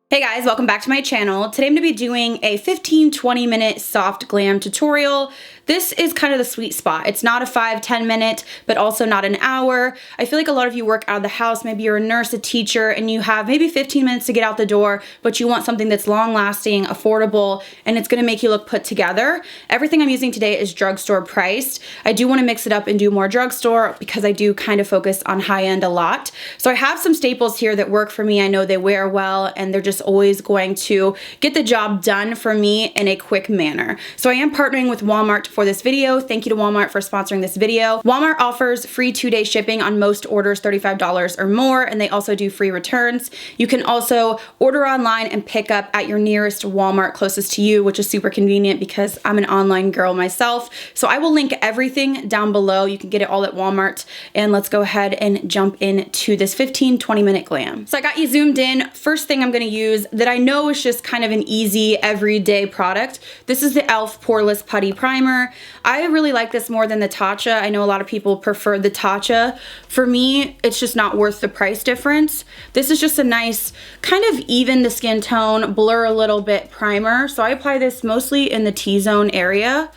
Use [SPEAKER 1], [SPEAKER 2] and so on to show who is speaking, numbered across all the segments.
[SPEAKER 1] Hey guys, welcome back to my channel. Today I'm going to be doing a 15-20 minute soft glam tutorial. This is kind of the sweet spot. It's not a 5-10 minute, but also not an hour. I feel like a lot of you work out of the house. Maybe you're a nurse, a teacher, and you have maybe 15 minutes to get out the door, but you want something that's long lasting, affordable, and it's going to make you look put together. Everything I'm using today is drugstore priced. I do want to mix it up and do more drugstore because I do kind of focus on high end a lot. So I have some staples here that work for me. I know they wear well and they're just always going to get the job done for me in a quick manner. So I am partnering with Walmart for this video. Thank you to Walmart for sponsoring this video. Walmart offers free 2-day shipping on most orders $35 or more, and they also do free returns. You can also order online and pick up at your nearest Walmart closest to you, which is super convenient because I'm an online girl myself. So I will link everything down below. You can get it all at Walmart, and let's go ahead and jump into this 15-20 minute glam. So I got you zoomed in. First thing I'm gonna use that I know is just kind of an easy everyday product. This is the e.l.f. Poreless Putty Primer. I really like this more than the Tatcha. I know a lot of people prefer the Tatcha. For me, it's just not worth the price difference. This is just a nice kind of even the skin tone, blur a little bit primer. So I apply this mostly in the T-zone area.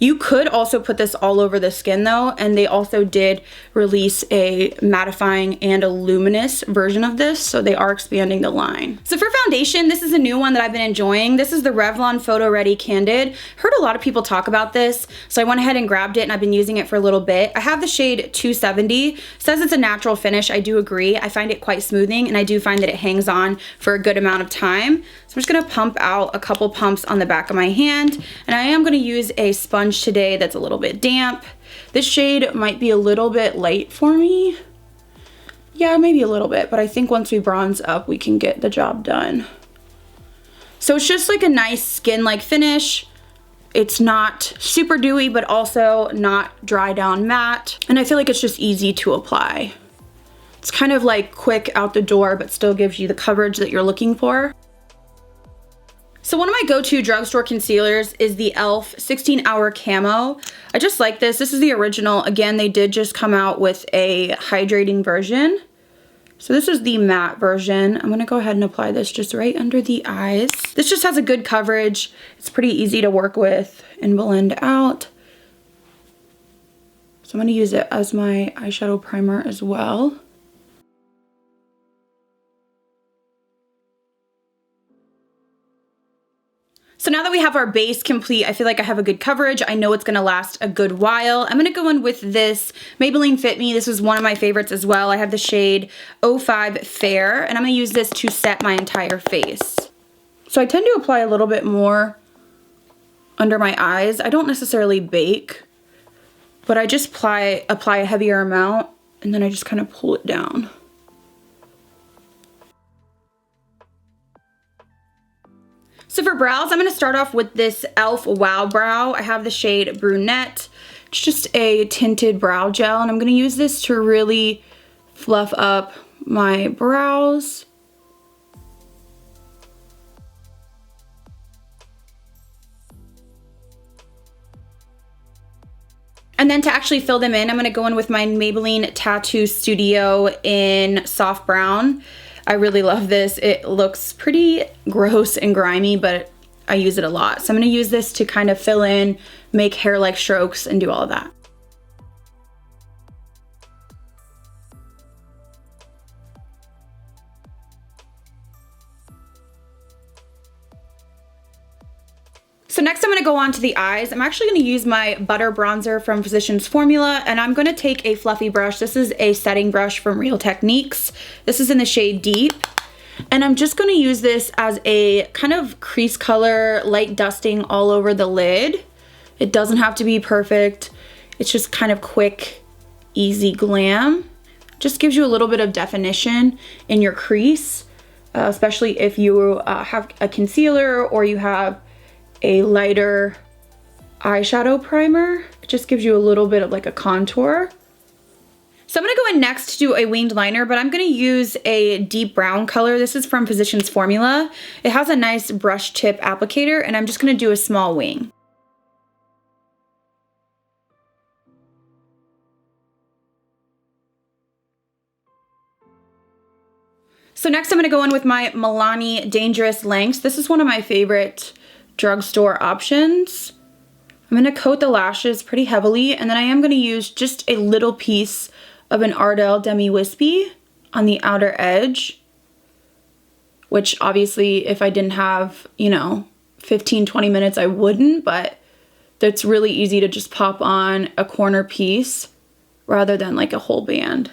[SPEAKER 1] You could also put this all over the skin though, and they also did release a mattifying and a luminous version of this, so they are expanding the line. So for foundation, this is a new one that I've been enjoying. This is the Revlon Photo Ready Candid. Heard a lot of people talk about this, so I went ahead and grabbed it and I've been using it for a little bit. I have the shade 270. Says it's a natural finish. I do agree. I find it quite smoothing, and I do find that it hangs on for a good amount of time. So I'm just gonna pump out a couple pumps on the back of my hand, and I am gonna use a sponge today that's a little bit damp. This shade might be a little bit light for me. Yeah, maybe a little bit, but I think once we bronze up, we can get the job done. So it's just like a nice skin-like finish. It's not super dewy, but also not dry down matte. And I feel like it's just easy to apply. It's kind of like quick out the door, but still gives you the coverage that you're looking for. So one of my go-to drugstore concealers is the e.l.f. 16-Hour Camo. I just like this. This is the original. Again, they did just come out with a hydrating version. So this is the matte version. I'm gonna go ahead and apply this just right under the eyes. This just has a good coverage. It's pretty easy to work with and blend out. So I'm gonna use it as my eyeshadow primer as well. So now that we have our base complete, I feel like I have a good coverage. I know it's gonna last a good while. I'm gonna go in with this Maybelline Fit Me. This is one of my favorites as well. I have the shade 05 Fair, and I'm gonna use this to set my entire face. So I tend to apply a little bit more under my eyes. I don't necessarily bake, but I just apply a heavier amount, and then I just kind of pull it down. So for brows, I'm going to start off with this e.l.f. Wow Brow. I have the shade Brunette. It's just a tinted brow gel, and I'm going to use this to really fluff up my brows. And then to actually fill them in, I'm going to go in with my Maybelline Tattoo Studio in Soft Brown. I really love this. It looks pretty gross and grimy, but I use it a lot. So I'm gonna use this to kind of fill in, make hair-like strokes, and do all of that. So next I'm gonna go on to the eyes. I'm actually gonna use my Butter Bronzer from Physicians Formula, and I'm gonna take a fluffy brush. This is a setting brush from Real Techniques. This is in the shade Deep. And I'm just gonna use this as a kind of crease color, light dusting all over the lid. It doesn't have to be perfect. It's just kind of quick, easy glam. Just gives you a little bit of definition in your crease, especially if you have a concealer or you have a lighter eyeshadow primer. It just gives you a little bit of like a contour. So I'm gonna go in next to do a winged liner, but I'm gonna use a deep brown color. This is from Physicians Formula. It has a nice brush tip applicator, and I'm just gonna do a small wing. So next I'm gonna go in with my Milani Dangerous Lengths. This is one of my favorite drugstore options. I'm gonna coat the lashes pretty heavily, and then I am gonna use just a little piece of an Ardell Demi Wispy on the outer edge, which obviously if I didn't have, you know, 15-20 minutes I wouldn't, but that's really easy to just pop on a corner piece rather than like a whole band.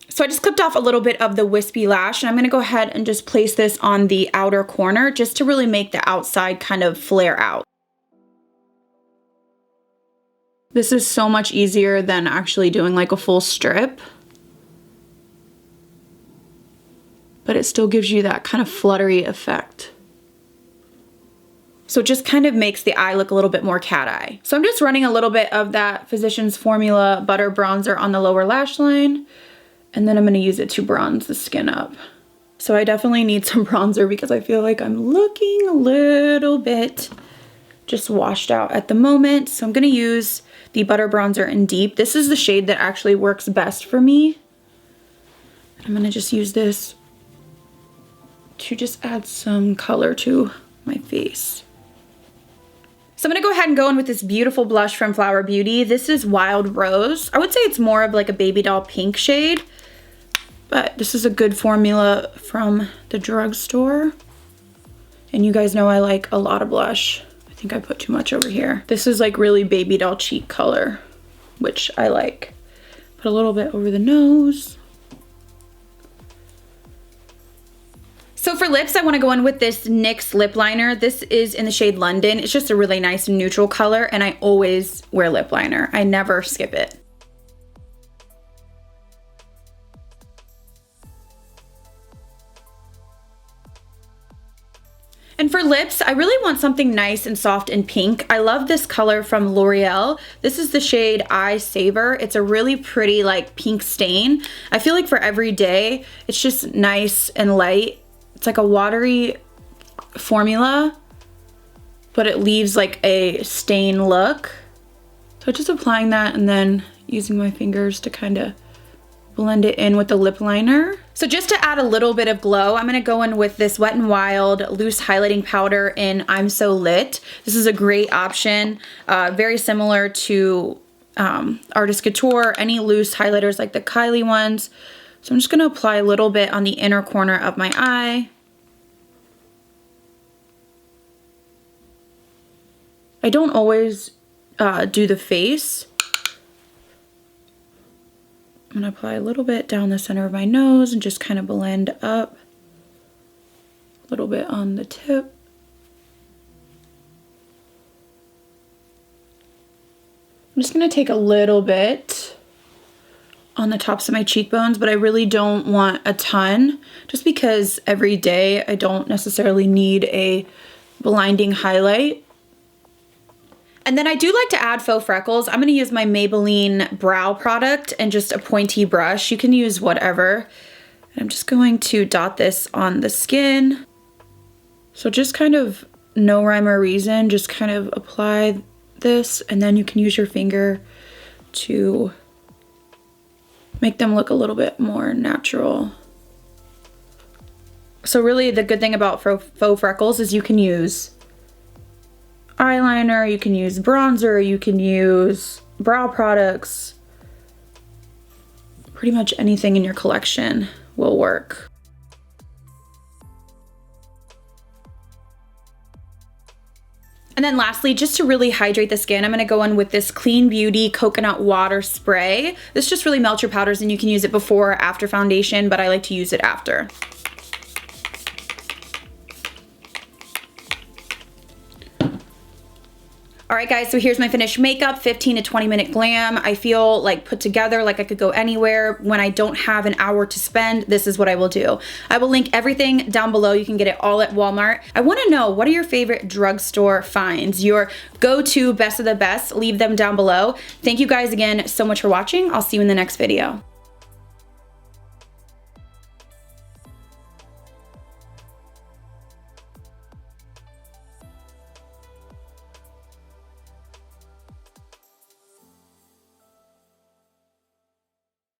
[SPEAKER 1] So I just clipped off a little bit of the wispy lash, and I'm gonna go ahead and just place this on the outer corner just to really make the outside kind of flare out. This is so much easier than actually doing like a full strip, but it still gives you that kind of fluttery effect. So it just kind of makes the eye look a little bit more cat eye. So I'm just running a little bit of that Physicians Formula Butter Bronzer on the lower lash line, and then I'm gonna use it to bronze the skin up. So I definitely need some bronzer because I feel like I'm looking a little bit just washed out at the moment. So I'm gonna use the Butter Bronzer in Deep. This is the shade that actually works best for me. I'm gonna just use this to just add some color to my face. So I'm gonna go ahead and go in with this beautiful blush from Flower Beauty. This is Wild Rose. I would say it's more of like a baby doll pink shade, but this is a good formula from the drugstore. And you guys know I like a lot of blush. I think I put too much over here. This is like really baby doll cheek color, which I like. Put a little bit over the nose. So for lips, I want to go in with this NYX lip liner. This is in the shade London. It's just a really nice neutral color, and I always wear lip liner. I never skip it. And for lips, I really want something nice and soft and pink. I love this color from L'Oreal. This is the shade Eye Saver. It's a really pretty like pink stain. I feel like for every day, it's just nice and light. It's like a watery formula, but it leaves like a stain look. So just applying that and then using my fingers to kind of blend it in with the lip liner. So just to add a little bit of glow, I'm gonna go in with this Wet n Wild loose highlighting powder in I'm So Lit. This is a great option, very similar to Artist Couture, any loose highlighters like the Kylie ones. So I'm just gonna apply a little bit on the inner corner of my eye. I don't always do the face. I'm gonna apply a little bit down the center of my nose and just kind of blend up. A little bit on the tip. I'm just gonna take a little bit on the tops of my cheekbones, but I really don't want a ton, just because every day I don't necessarily need a blinding highlight. And then I do like to add faux freckles. I'm gonna use my Maybelline brow product and just a pointy brush. You can use whatever. And I'm just going to dot this on the skin. So just kind of no rhyme or reason, just kind of apply this, and then you can use your finger to make them look a little bit more natural. So really the good thing about faux freckles is you can use eyeliner, you can use bronzer, you can use brow products. Pretty much anything in your collection will work. And then lastly, just to really hydrate the skin, I'm gonna go in with this Clean Beauty Coconut Water Spray. This just really melts your powders, and you can use it before or after foundation, but I like to use it after. All right guys, so here's my finished makeup, 15 to 20 minute glam. I feel like put together, like I could go anywhere. When I don't have an hour to spend, this is what I will do. I will link everything down below. You can get it all at Walmart. I wanna know, what are your favorite drugstore finds? Your go-to best of the best, leave them down below. Thank you guys again so much for watching. I'll see you in the next video.